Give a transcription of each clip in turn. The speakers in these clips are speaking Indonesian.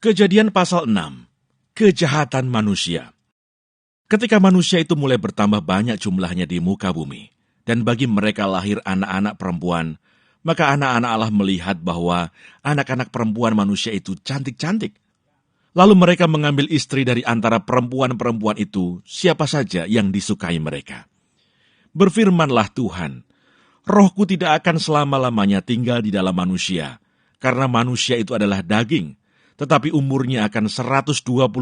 Kejadian pasal 6. Kejahatan manusia. Ketika manusia itu mulai bertambah banyak jumlahnya di muka bumi, dan bagi mereka lahir anak-anak perempuan, maka anak-anak Allah melihat bahwa anak-anak perempuan manusia itu cantik-cantik. Lalu mereka mengambil istri dari antara perempuan-perempuan itu, siapa saja yang disukai mereka. Berfirmanlah Tuhan, Rohku tidak akan selama-lamanya tinggal di dalam manusia, karena manusia itu adalah daging, tetapi umurnya akan 120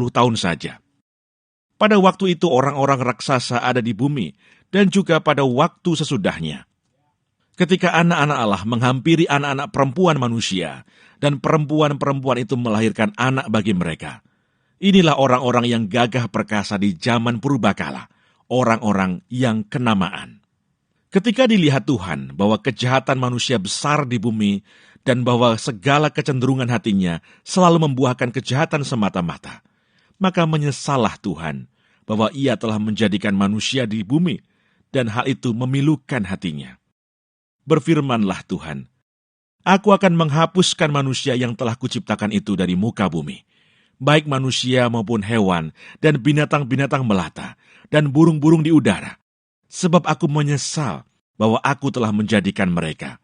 tahun saja. Pada waktu itu orang-orang raksasa ada di bumi, dan juga pada waktu sesudahnya. Ketika anak-anak Allah menghampiri anak-anak perempuan manusia, dan perempuan-perempuan itu melahirkan anak bagi mereka. Inilah orang-orang yang gagah perkasa di zaman purbakala, orang-orang yang kenamaan. Ketika dilihat Tuhan bahwa kejahatan manusia besar di bumi, dan bahwa segala kecenderungan hatinya selalu membuahkan kejahatan semata-mata, maka menyesallah Tuhan bahwa Ia telah menjadikan manusia di bumi, dan hal itu memilukan hatinya. Berfirmanlah Tuhan, Aku akan menghapuskan manusia yang telah kuciptakan itu dari muka bumi, baik manusia maupun hewan, dan binatang-binatang melata, dan burung-burung di udara, sebab aku menyesal bahwa aku telah menjadikan mereka.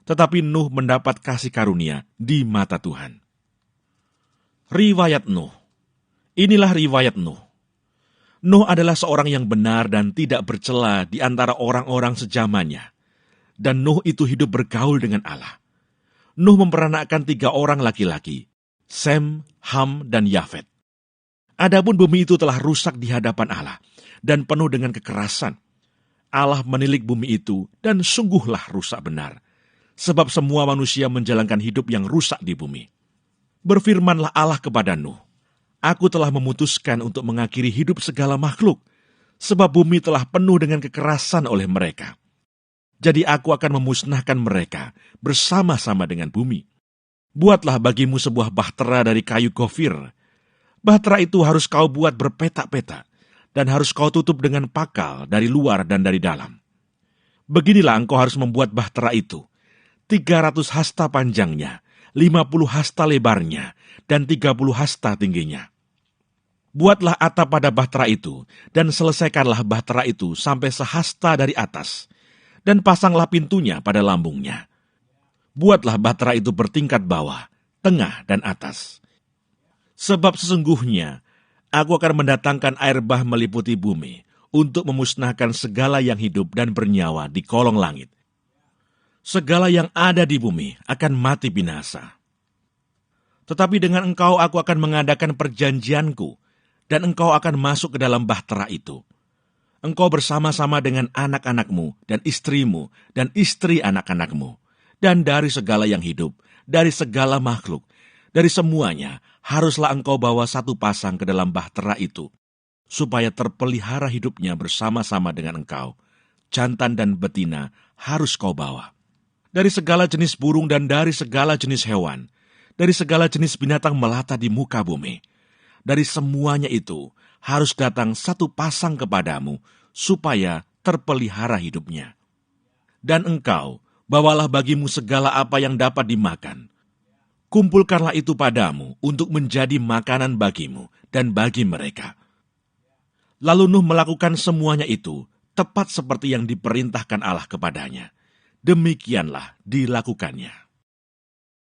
Tetapi Nuh mendapat kasih karunia di mata Tuhan. Riwayat Nuh. Inilah riwayat Nuh. Nuh adalah seorang yang benar dan tidak bercela di antara orang-orang sejamannya. Dan Nuh itu hidup bergaul dengan Allah. Nuh memperanakkan 3 orang laki-laki, Sem, Ham, dan Yafet. Adapun bumi itu telah rusak di hadapan Allah dan penuh dengan kekerasan. Allah menilik bumi itu dan sungguhlah rusak benar. Sebab semua manusia menjalankan hidup yang rusak di bumi. Berfirmanlah Allah kepada Nuh, Aku telah memutuskan untuk mengakhiri hidup segala makhluk, sebab bumi telah penuh dengan kekerasan oleh mereka. Jadi aku akan memusnahkan mereka bersama-sama dengan bumi. Buatlah bagimu sebuah bahtera dari kayu gofir. Bahtera itu harus kau buat berpetak-petak, dan harus kau tutup dengan pakal dari luar dan dari dalam. Beginilah engkau harus membuat bahtera itu. 300 hasta panjangnya, 50 hasta lebarnya, dan 30 hasta tingginya. Buatlah atap pada bahtera itu, dan selesaikanlah bahtera itu sampai sehasta dari atas, dan pasanglah pintunya pada lambungnya. Buatlah bahtera itu bertingkat bawah, tengah, dan atas. Sebab sesungguhnya, aku akan mendatangkan air bah meliputi bumi, untuk memusnahkan segala yang hidup dan bernyawa di kolong langit. Segala yang ada di bumi akan mati binasa. Tetapi dengan engkau aku akan mengadakan perjanjianku, dan engkau akan masuk ke dalam bahtera itu. Engkau bersama-sama dengan anak-anakmu, dan istrimu, dan istri anak-anakmu, dan dari segala yang hidup, dari segala makhluk, dari semuanya, haruslah engkau bawa 1 pasang ke dalam bahtera itu, supaya terpelihara hidupnya bersama-sama dengan engkau. Jantan dan betina harus kau bawa. Dari segala jenis burung dan dari segala jenis hewan, dari segala jenis binatang melata di muka bumi. Dari semuanya itu harus datang 1 pasang kepadamu, supaya terpelihara hidupnya. Dan engkau, bawalah bagimu segala apa yang dapat dimakan. Kumpulkanlah itu padamu untuk menjadi makanan bagimu dan bagi mereka. Lalu Nuh melakukan semuanya itu, tepat seperti yang diperintahkan Allah kepadanya. Demikianlah dilakukannya.